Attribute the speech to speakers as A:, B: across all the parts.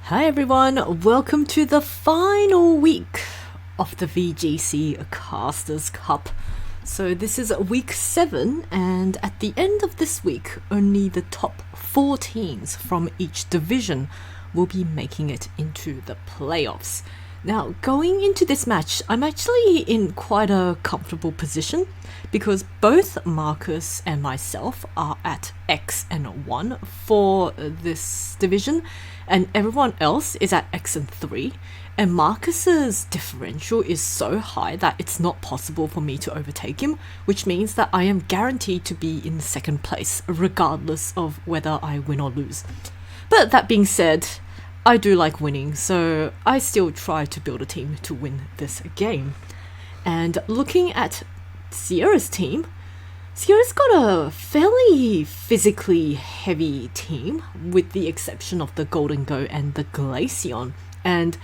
A: Hi everyone, welcome to the final week of the VGC Casters Cup. So this is week 7, and at the end of this week, only the top 4 teams from each division will be making it into the playoffs. Now, going into this match, I'm actually in quite a comfortable position because both Marcus and myself are at X and 1 for this division, and everyone else is at X and 3. And Marcus's differential is so high that it's not possible for me to overtake him, which means that I am guaranteed to be in second place, regardless of whether I win or lose. But that being said, I do like winning, so I still try to build a team to win this game. And looking at Sierra's team, Sierra's got a fairly physically heavy team, with the exception of the Golden Go and the Glaceon. And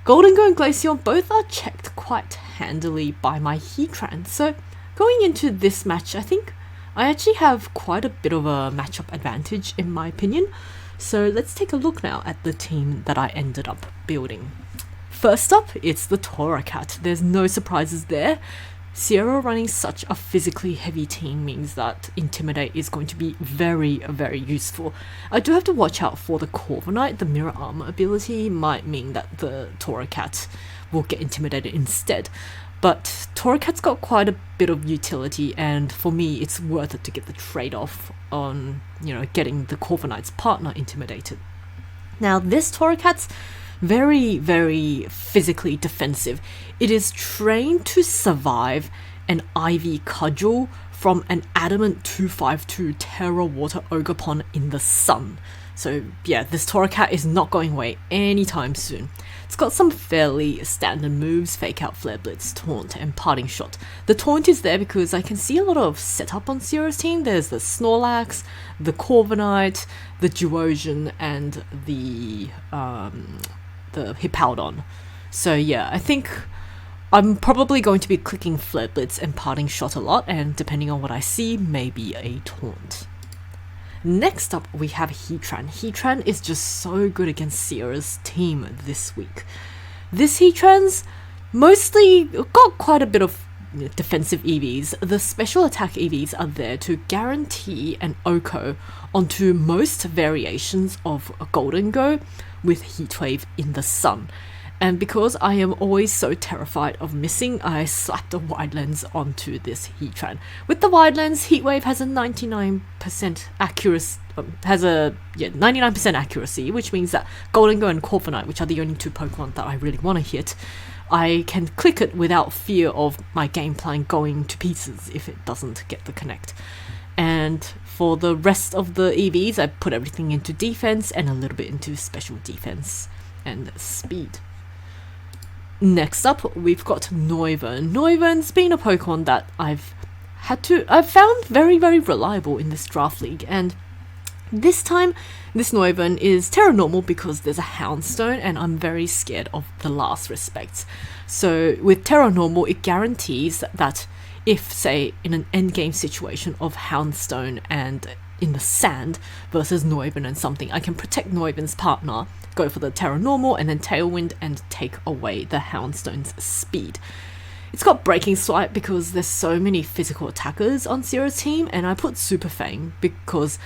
A: Golden Go and Glaceon both are checked quite handily by my Heatran. So going into this match, I think I actually have quite a bit of a matchup advantage in my opinion. So let's take a look now at the team that I ended up building. First up, it's the Torracat. There's no surprises there. Sierra running such a physically heavy team means that Intimidate is going to be very, very useful. I do have to watch out for the Corviknight. The Mirror Armor ability might mean that the Torracat will get intimidated instead. But Torracat's got quite a bit of utility, and for me it's worth it to get the trade-off on, getting the Corviknight's partner intimidated. Now this Torracat's very, very physically defensive. It is trained to survive an Ivy Cudgel from an Adamant 252 Terra Water Ogerpon in the sun. So yeah, this Torracat is not going away anytime soon. It's got some fairly standard moves: Fake Out, Flare Blitz, Taunt, and Parting Shot. The Taunt is there because I can see a lot of setup on Sierra's team. There's the Snorlax, the Corviknight, the Duosion, and the Hippowdon. So yeah, I think I'm probably going to be clicking Flare Blitz and Parting Shot a lot, and depending on what I see, maybe a Taunt. Next up, we have Heatran. Heatran is just so good against Sierra's team this week. This Heatran's mostly got quite a bit of defensive EVs. The special attack EVs are there to guarantee an OHKO onto most variations of Golden Go with Heatwave in the sun. And because I am always so terrified of missing, I slapped a wide lens onto this Heatran. With the wide lens, Heatwave has a 99% accuracy, 99% accuracy, which means that Golden Go and Corviknight, which are the only 2 Pokemon that I really want to hit, I can click it without fear of my game plan going to pieces if it doesn't get the connect. And for the rest of the EVs, I put everything into defense and a little bit into special defense and speed. Next up, we've got Noivern. Noivern's been a Pokemon that I've found very, very reliable in this draft league, and this time, this Noivern is Terra Normal because there's a Houndstone, and I'm very scared of the last respects. So with Terra Normal, it guarantees that if, say, in an endgame situation of Houndstone and in the sand versus Noivern and something, I can protect Noivern's partner, go for the Terra Normal, and then Tailwind and take away the Houndstone's speed. It's got Breaking Swipe because there's so many physical attackers on Sierra's team, and I put Super Fang because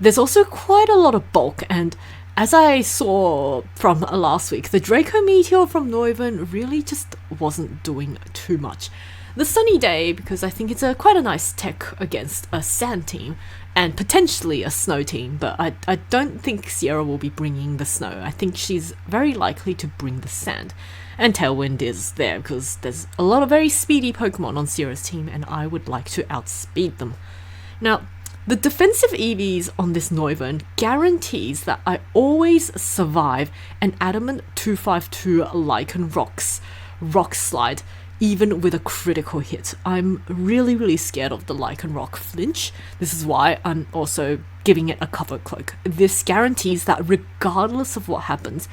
A: there's also quite a lot of bulk, and as I saw from last week, the Draco Meteor from Noivern really just wasn't doing too much. The Sunny Day, because I think it's quite a nice tech against a sand team, and potentially a snow team, but I don't think Sierra will be bringing the snow. I think she's very likely to bring the sand. And Tailwind is there because there's a lot of very speedy Pokemon on Sierra's team, and I would like to outspeed them. Now, the defensive EVs on this Noivern guarantees that I always survive an Adamant 252 Lycan Rock Slide, even with a critical hit. I'm really, really scared of the Lycan Rock flinch. This is why I'm also giving it a cover cloak. This guarantees that regardless of what happens,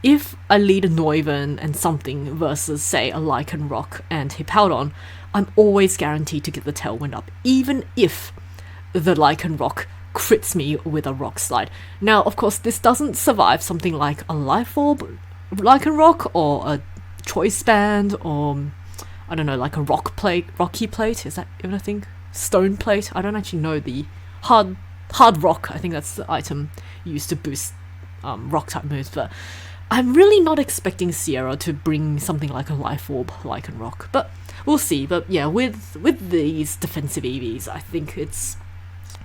A: if I lead a Noivern and something versus, say, a Lycan Rock and Hippowdon, I'm always guaranteed to get the Tailwind up, even if the Lycan Rock crits me with a rock slide. Now, of course, this doesn't survive something like a life orb, Lycanroc, or a choice band, or I don't know, like a rocky plate. Is that even a thing? Stone plate. I don't actually know the hard rock. I think that's the item used to boost rock type moves, but I'm really not expecting Sierra to bring something like a life orb, Lycanroc, but we'll see. But yeah, with these defensive EVs, I think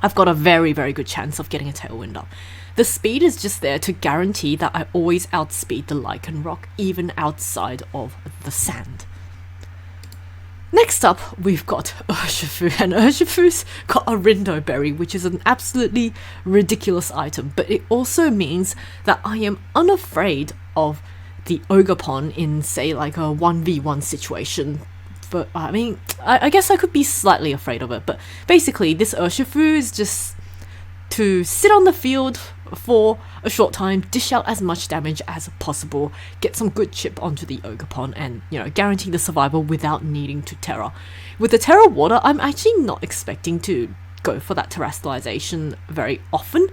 A: I've got a very, very good chance of getting a Tailwind up. The speed is just there to guarantee that I always outspeed the Lycanroc, even outside of the sand. Next up, we've got Urshifu, and Urshifu's got a Rindo Berry, which is an absolutely ridiculous item, but it also means that I am unafraid of the Ogerpon in, say, like a 1v1 situation. But I mean, I guess I could be slightly afraid of it, but basically this Urshifu is just to sit on the field for a short time, dish out as much damage as possible, get some good chip onto the Ogerpon, and, you know, guarantee the survival without needing to Terra. With the Terra Water, I'm actually not expecting to go for that terrestrialization very often,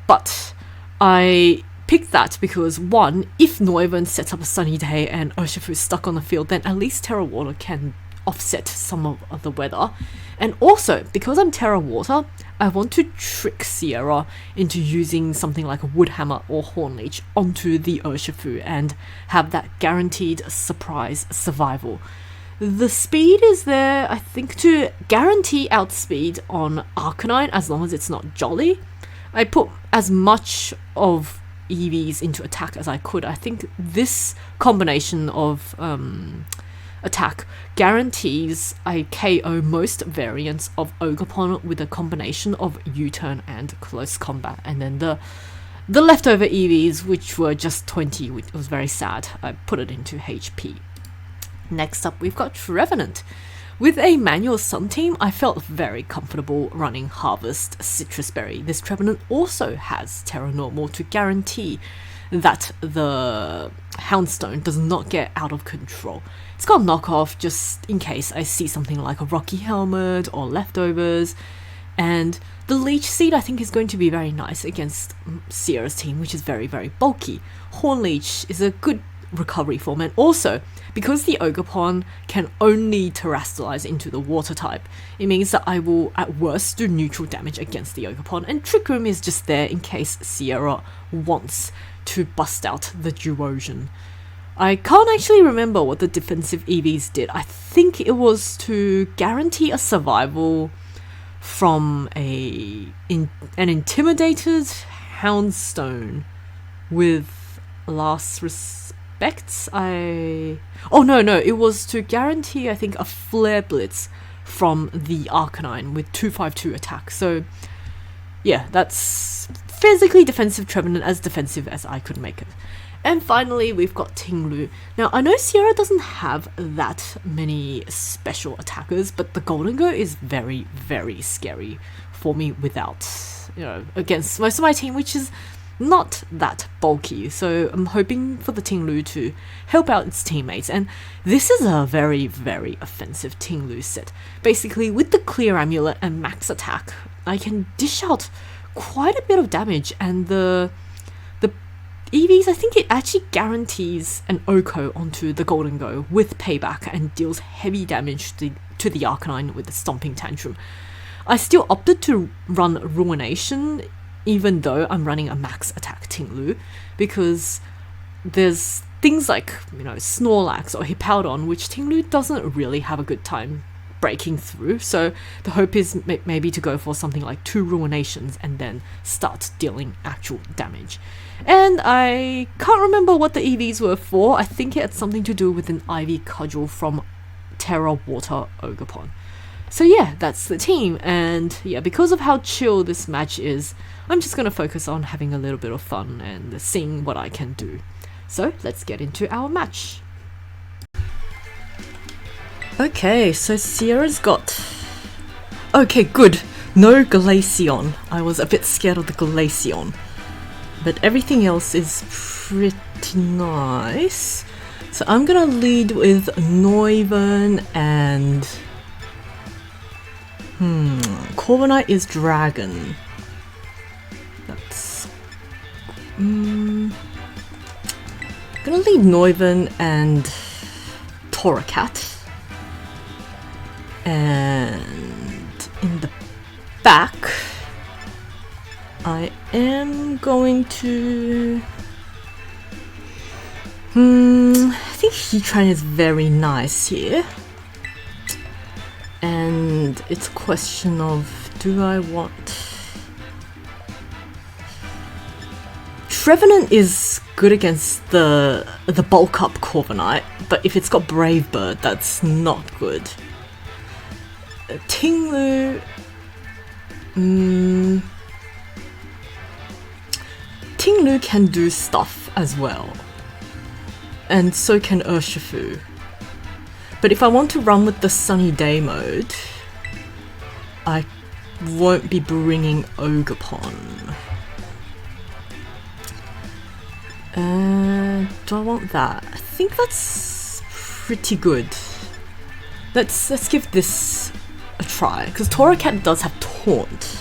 A: but I picked that because, one, if Noivern sets up a sunny day and Urshifu is stuck on the field, then at least Terra Water can offset some of the weather. And also, because I'm Terra Water, I want to trick Sierra into using something like a Wood Hammer or Horn Leech onto the Urshifu and have that guaranteed surprise survival. The speed is there, I think, to guarantee outspeed on Arcanine as long as it's not Jolly. I put as much of EVs into attack as I could. I think this combination of attack guarantees I KO most variants of Ogerpon with a combination of U-turn and close combat, and then the leftover EVs, which were just 20, which was very sad, I put it into HP. Next up, we've got Trevenant. With a manual Sun team, I felt very comfortable running Harvest Citrus Berry. This Trevenant also has Terra Normal to guarantee that the Houndstone does not get out of control. It's got knockoff just in case I see something like a Rocky Helmet or leftovers, and the Leech Seed I think is going to be very nice against Sierra's team, which is very, very bulky. Horn Leech is a good recovery form, and also because the Ogerpon can only terrestrialize into the water type, it means that I will at worst do neutral damage against the Ogerpon, and Trick Room is just there in case Sierra wants to bust out the Duosion. I can't actually remember what the defensive EVs did. I think it was to guarantee a survival from an intimidated Houndstone with Last Respects. Oh no, it was to guarantee, I think, a Flare Blitz from the Arcanine with 252 attack. So yeah, that's physically defensive Trevenant, as defensive as I could make it. And finally, we've got Tinglu. Now, I know Sierra doesn't have that many special attackers, but the Goldengo is very, very scary for me without, you know, against most of my team, which is not that bulky. So I'm hoping for the Tinglu to help out its teammates. And this is a very, very offensive Tinglu set. Basically, with the Clear Amulet and max attack, I can dish out quite a bit of damage, and the EVs, I think it actually guarantees an Oko onto the Goldengo with payback and deals heavy damage to the Arcanine with the Stomping Tantrum. I still opted to run Ruination even though I'm running a max attack Tinglu, because there's things like, you know, Snorlax or Hippowdon, which Tinglu doesn't really have a good time breaking through, so the hope is maybe to go for something like 2 Ruinations and then start dealing actual damage. And I can't remember what the EVs were for. I think it had something to do with an Ivy Cudgel from Terra Water Ogerpon. So yeah, that's the team, and yeah, because of how chill this match is, I'm just going to focus on having a little bit of fun and seeing what I can do. So let's get into our match. Okay, so Sierra's got... Okay, good. No Glaceon. I was a bit scared of the Glaceon. But everything else is pretty nice. So I'm gonna lead with Noivern and... Corviknight is Dragon. That's... gonna lead Neuven and Toracat. And in the back, I am going to... I think Heatran is very nice here. And it's a question of, do I want... Trevenant is good against the bulk up Corviknight, but if it's got Brave Bird, that's not good. Tinglu... Tinglu can do stuff as well. And so can Urshifu. But if I want to run with the Sunny Day mode, I won't be bringing Ogerpon. Do I want that? I think that's pretty good. Let's give this a try, because Toracat does have Taunt.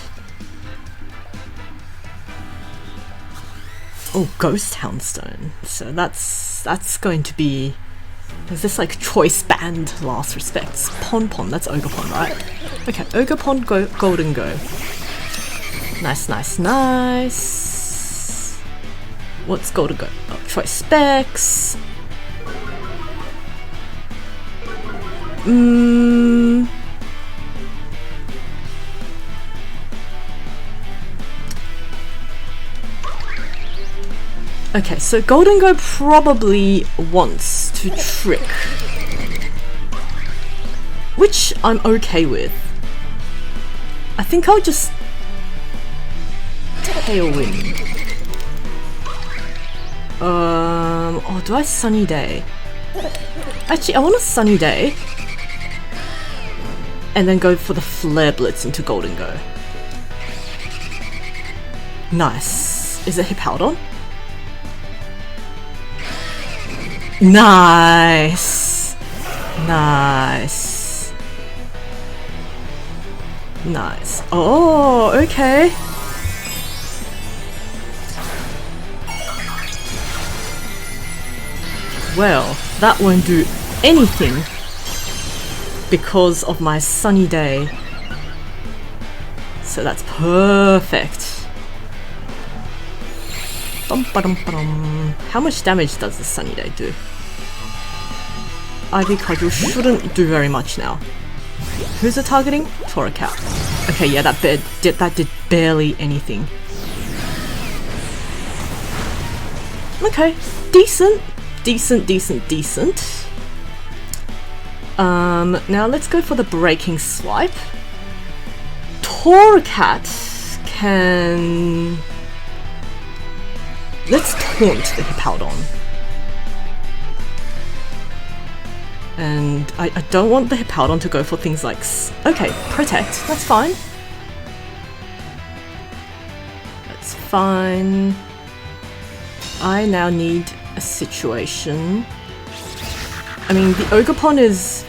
A: Oh, Ghost Houndstone. So that's going to be... Is this like Choice Band Last Respects? Pon, that's Ogerpon, right? Okay, Ogerpon, Golden Go. Nice, nice, nice. What's Golden Go? Oh, Choice Specs. Okay, so Golden Go probably wants to trick, which I'm okay with. I think I'll just Tailwind. Oh, do I Sunny Day? Actually, I want a Sunny Day, and then go for the Flare Blitz into Golden Go. Nice. Is it Hippowdon? Nice! Nice. Nice. Oh, okay. Well, that won't do anything because of my Sunny Day. So that's perfect. How much damage does the Sunny Day do? Ivy Cudgel shouldn't do very much now. Who's it targeting? Toracat. Okay, yeah, that did barely anything. Okay, decent. Decent. Now let's go for the Breaking Swipe. Toracat can... Let's taunt the Hippowdon. And I don't want the Hippowdon to go for things like... Okay, Protect, that's fine. That's fine. I now need a situation. I mean, the Ogerpon is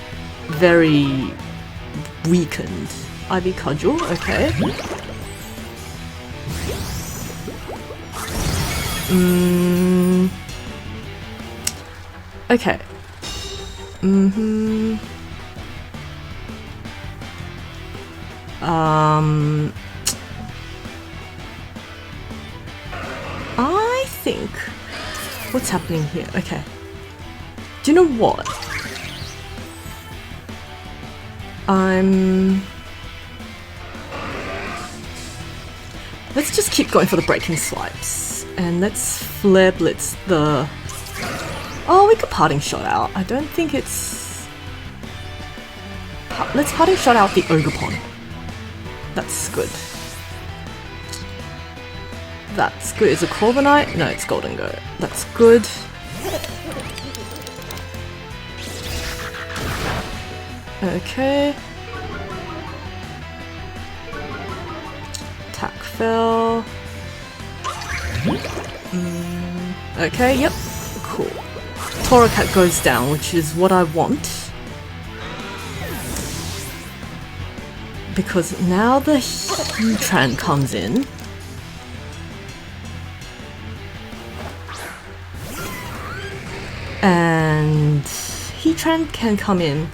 A: very weakened. Ivy Cudgel, okay. Okay. I think... What's happening here? Okay. Do you know what? Let's just keep going for the Breaking Swipes. And let's Flare Blitz the... Oh, we could Parting Shot out. I don't think it's... Let's Parting Shot out the Ogerpon. That's good. That's good. Is it Corviknight? No, it's Golden Go. That's good. Okay. Attack fell. Okay, yep. Cool. Toracat goes down, which is what I want. Because now the Heatran comes in. Heatran can come in.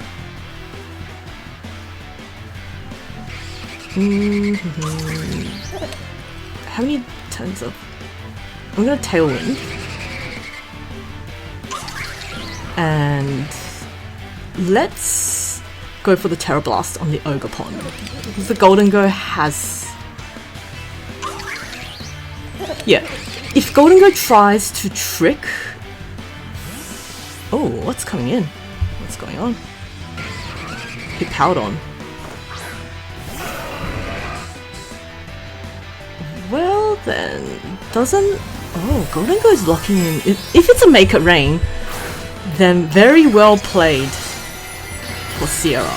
A: How many turns of... I'm gonna Tailwind. And let's go for the Terra Blast on the Ogerpon. Because the Golden Go has... Yeah, if Golden Go tries to trick... Oh, what's coming in? What's going on? He powered on. Well then, doesn't... Oh, Golden Go is locking in. If it's a Make It Rain, then very well played for Sierra.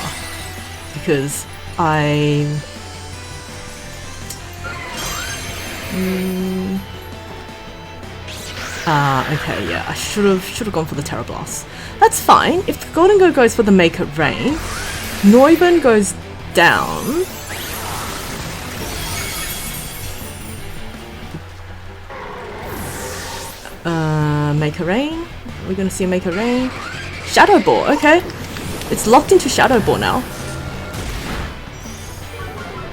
A: Because I... okay, yeah, I should have gone for the Terra Blast. That's fine. If the Golden Go goes for the Make It Rain, Noivern goes down. Make a Rain. We're gonna see a Make a Rain. Shadow Ball, okay. It's locked into Shadow Ball now.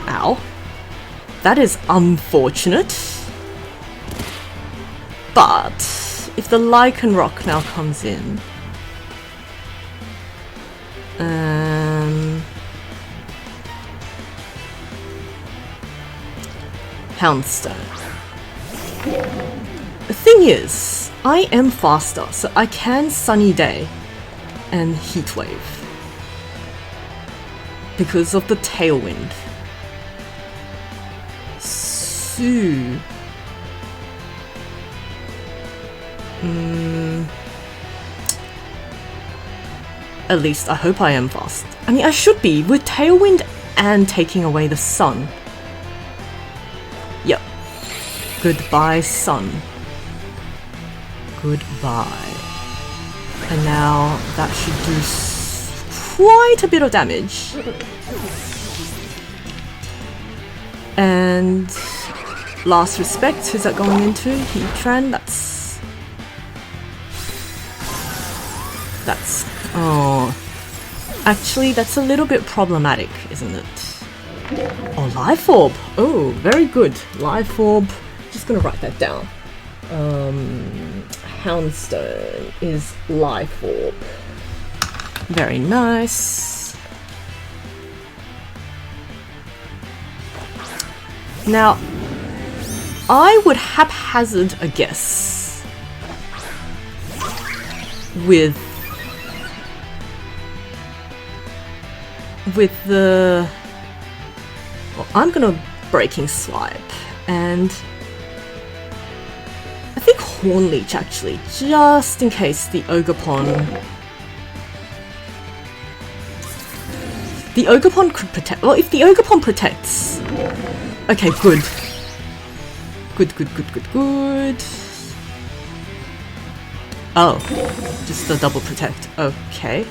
A: Ow. That is unfortunate. But if the Lycanroc now comes in, Houndstone. The thing is, I am faster, so I can Sunny Day and Heat Wave because of the Tailwind. So, at least I hope I am fast. I mean, I should be with Tailwind and taking away the sun. Yep. Goodbye, sun. Goodbye. And now that should do quite a bit of damage. And Last Respect, who's that going into? Heatran, that's... Oh... Actually, that's a little bit problematic, isn't it? Oh, Life Orb! Oh, very good. Life Orb. Just gonna write that down. Houndstone is Life Orb. Very nice. Now, I would haphazard a guess with the... Well, I'm gonna Breaking Swipe, and I think Horn Leech actually, just in case the Ogerpon... The Ogerpon could protect... Well, if the Ogerpon protects... Okay, good. Good. Oh, just the double protect. Okay.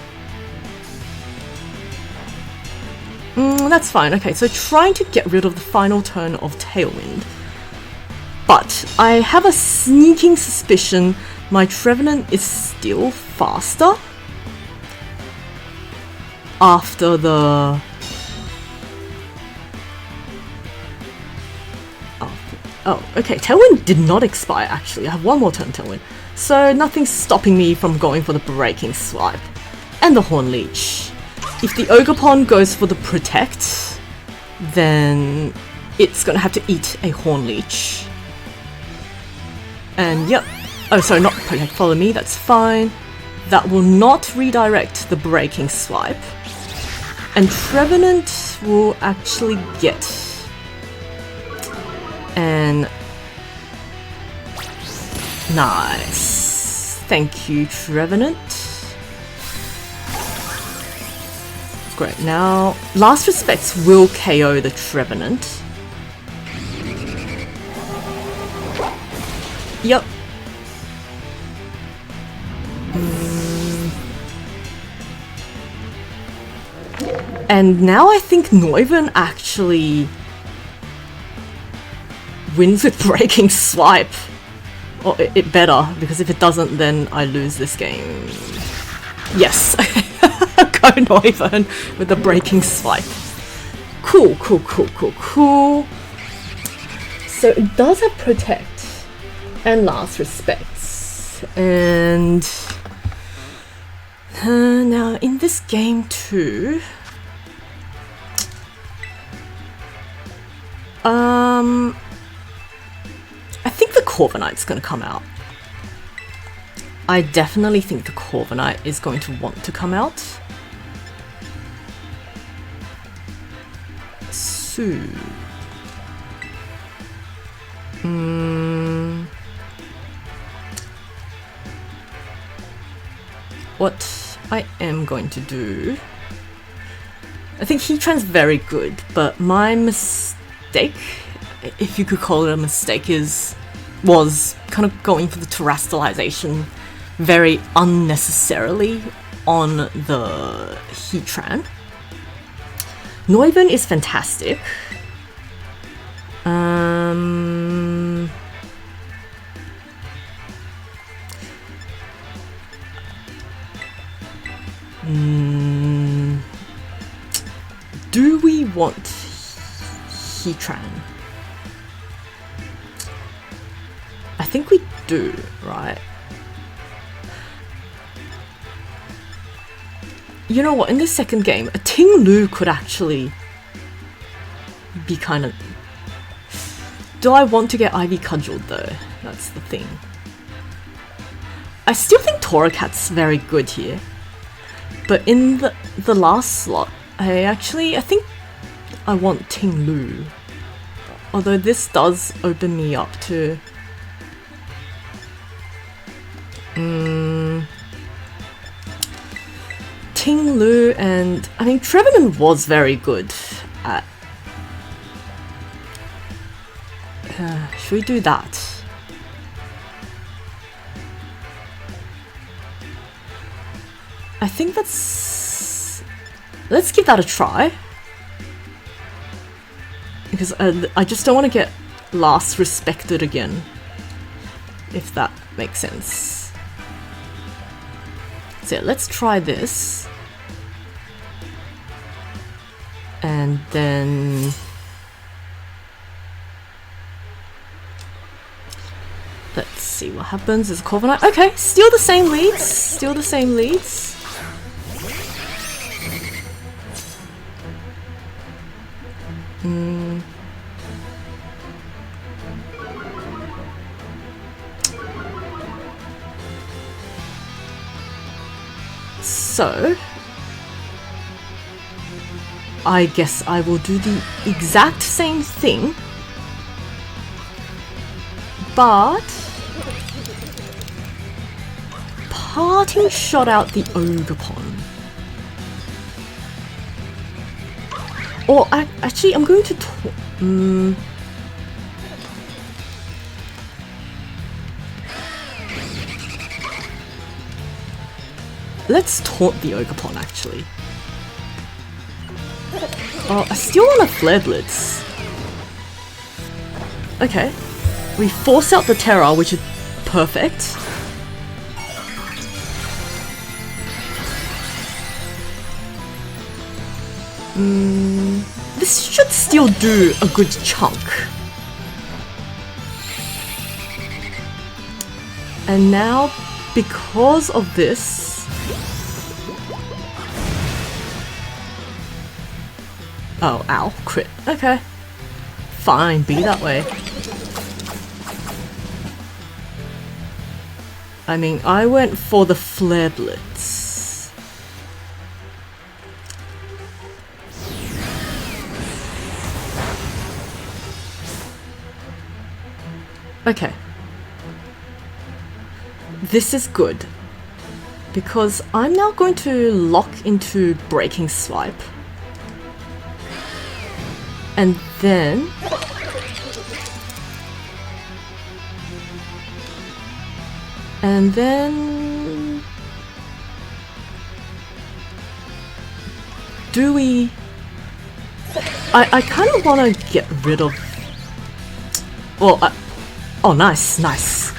A: That's fine. Okay, so trying to get rid of the final turn of Tailwind. But I have a sneaking suspicion my Trevenant is still faster after the... Oh, okay, Tailwind did not expire actually. I have one more turn Tailwind. So nothing's stopping me from going for the Breaking Swipe. And the Horn Leech. If the Ogerpon goes for the Protect, then it's gonna have to eat a Horn Leech. And yep. Oh, sorry, not Protect, follow me, that's fine. That will not redirect the Breaking Swipe. And Trevenant will actually get... And... Nice. Thank you, Trevenant. Great, now Last Respects will KO the Trevenant. Yep. And now I think Noivern actually wins with Breaking Swipe. Or it better, because if it doesn't, then I lose this game. Yes. Go Noivern with the breaking swipe. Cool. So it does have protect and last respects. And now in this game too, I think the Corviknight's gonna come out. I definitely think the Corviknight is going to want to come out. So... what I am going to do... I think Heatran's very good, but my mistake, if you could call it a mistake, was kind of going for the terrestrialization very unnecessarily on the Heatran. Noivern is fantastic. Do we want Heatran? I think we do, right? You know what, in this second game, a Ting Lu could actually be kind of... Do I want to get Ivy Cudgeled though? That's the thing. I still think Torracat's very good here. But in the last slot, I think I want Ting Lu. Although this does open me up to... Ting Lu and... I mean, Trevenant was very good at... should we do that? I think that's... Let's give that a try. Because I just don't want to get last respected again. If that makes sense. So let's try this. And then... let's see what happens. Is Corviknight. Okay, still the same leads. Still the same leads. So, I guess I will do the exact same thing, but parting shot out the Ogerpon. Or actually, I'm going to let's taunt the Ogerpon, actually. Oh, I still want a Flare Blitz. Okay. We force out the Terra, which is perfect. This should still do a good chunk. And now, because of this... Oh, ow, crit. Okay. Fine, be that way. I mean, I went for the Flare Blitz. Okay. This is good. Because I'm now going to lock into Breaking Swipe. And then... And then... Do we... I kind of want to get rid of... Well, oh, nice, nice.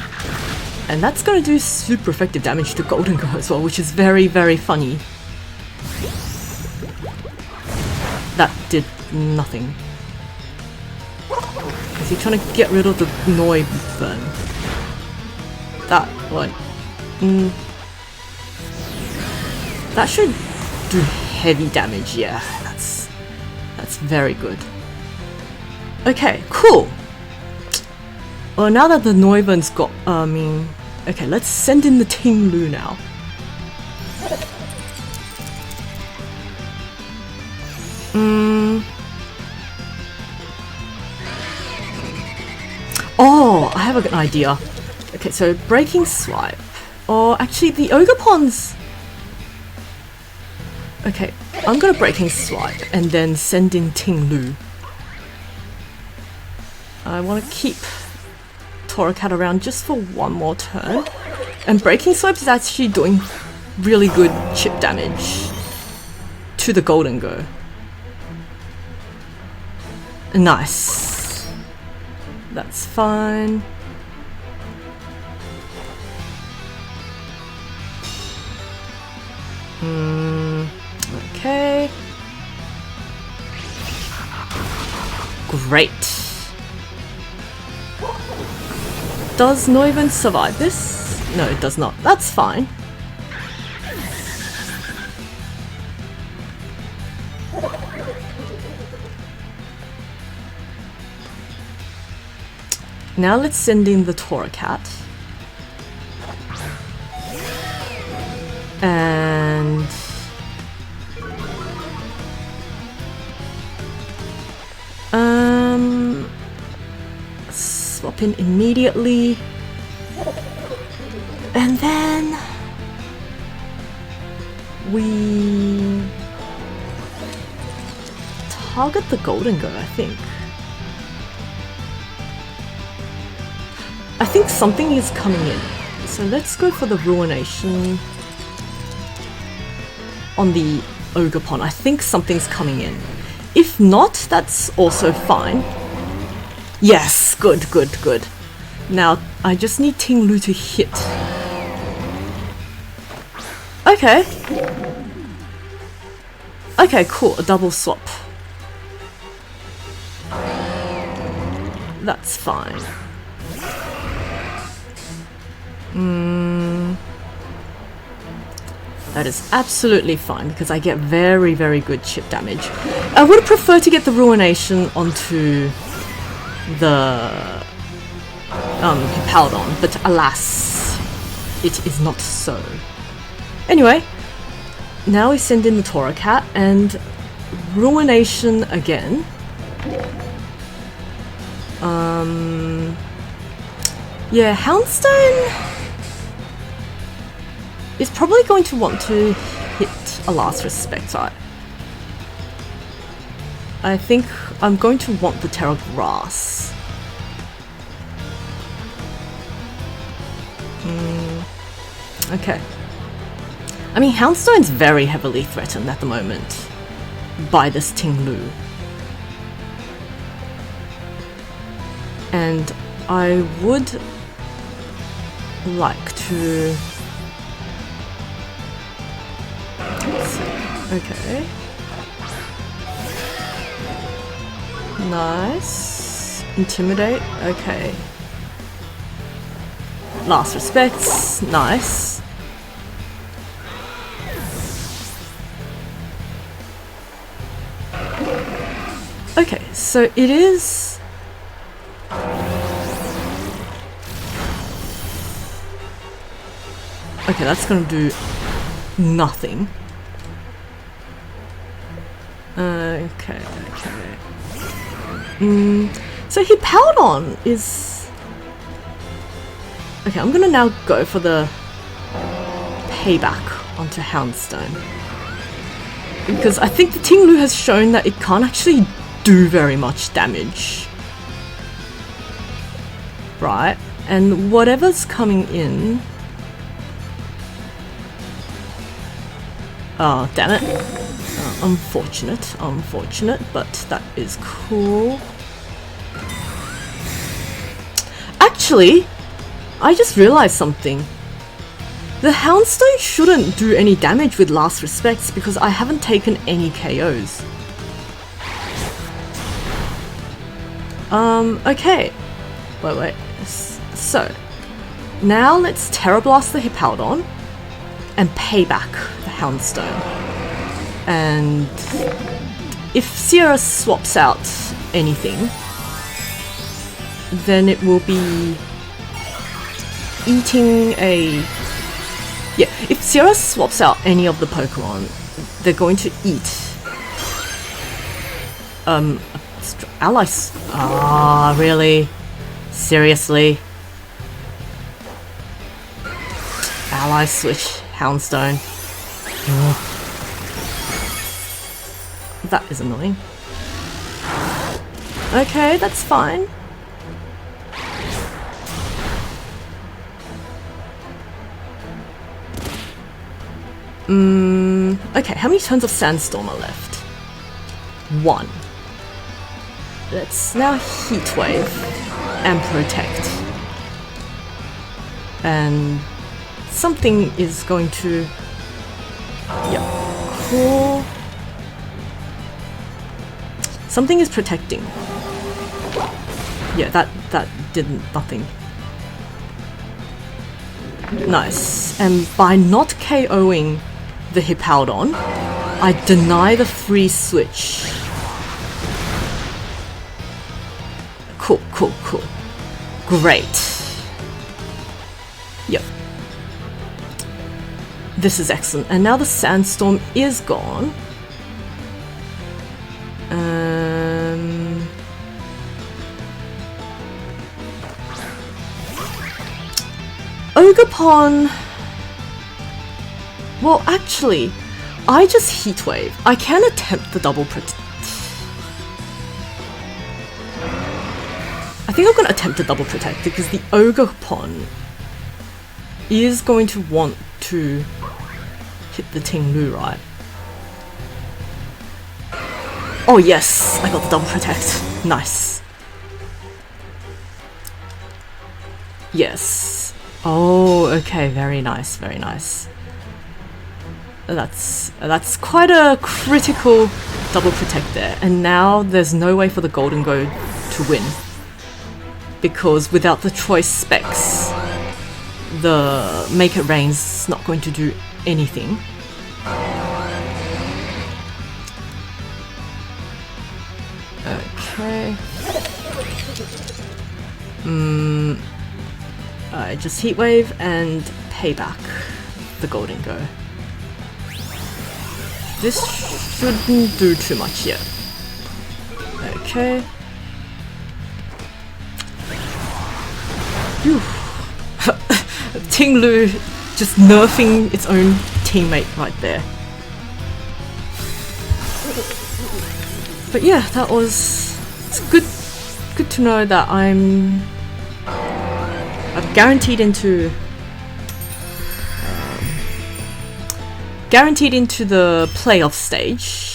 A: And that's gonna do super effective damage to Golden Go as well, which is very, very funny. That did nothing. Is he trying to get rid of the Noivern? That, what? That should do heavy damage, yeah. That's very good. Okay, cool. Well, now that the Noivern's got, okay, let's send in the Ting Lu now. Oh, I have an idea. Okay, so Breaking Swipe. Or actually, the Ogerpon's... Okay, I'm gonna Breaking Swipe and then send in Ting Lu. I want to keep Torracat around just for one more turn. And Breaking Swipe is actually doing really good chip damage to the Golden Go. Nice. That's fine. Okay. Great. Does Noivern survive this? No, it does not. That's fine. Now let's send in the Torracat. And... swap in immediately. And then... we... target the Golden Go, I think. I think something is coming in. So let's go for the Ruination on the Ogerpon. I think something's coming in. If not, that's also fine. Yes, good, good, good. Now, I just need Ting Lu to hit. Okay. Okay, cool. A double swap. That's fine. That is absolutely fine because I get very, very good chip damage. I would prefer to get the Ruination onto the Hippowdon, but alas, it is not so. Anyway, now we send in the Torracat and Ruination again. Yeah, Houndstone is probably going to want to hit a Last Respect. I think I'm going to want the Terra Grass. Okay. I mean, Houndstone's very heavily threatened at the moment by this Ting Lu. And I would like to... Okay. Nice. Intimidate. Okay. Last Respects. Nice. Okay, so it is... Okay, that's gonna do nothing. Okay. So Hippowdon is... Okay, I'm gonna now go for the payback onto Houndstone. Because I think the Ting Lu has shown that it can't actually do very much damage. Right? And whatever's coming in... Oh, damn it. Unfortunate, but that is cool. Actually, I just realized something. The Houndstone shouldn't do any damage with Last Respects because I haven't taken any KOs. Okay. Wait. So, now let's Terra Blast the Hippowdon and pay back the Houndstone. And if Sierra swaps out anything, then it will be eating a... Yeah, if Sierra swaps out any of the Pokemon, they're going to eat allies. Ah, really? Seriously? Ally switch, Houndstone. That is annoying. Okay, that's fine. Okay, how many turns of Sandstorm are left? 1. Let's now Heat Wave and Protect. And something is going to... Yeah, cool. Something is protecting. Yeah, that did nothing. Nice. And by not KOing the Hippowdon, I deny the free switch. Cool. Great. Yep. This is excellent. And now the Sandstorm is gone. Ogerpon... Well, actually, I just Heat Wave. I can attempt the double protect. I think I'm going to attempt the double protect because the Ogerpon is going to want to hit the Ting-Lu, right? Oh yes, I got the double protect. Nice. Yes. Oh, okay, very nice, very nice. That's quite a critical double protect there. And now there's no way for the Golden Go to win. Because without the choice specs, the Make It Rain's not going to do anything. Okay. I just Heat Wave and pay back the Golden Go. This shouldn't do too much yet. Okay. Ting-Lu just nerfing its own teammate right there. But yeah, that was... It's good to know that I'm guaranteed into... guaranteed into the playoff stage.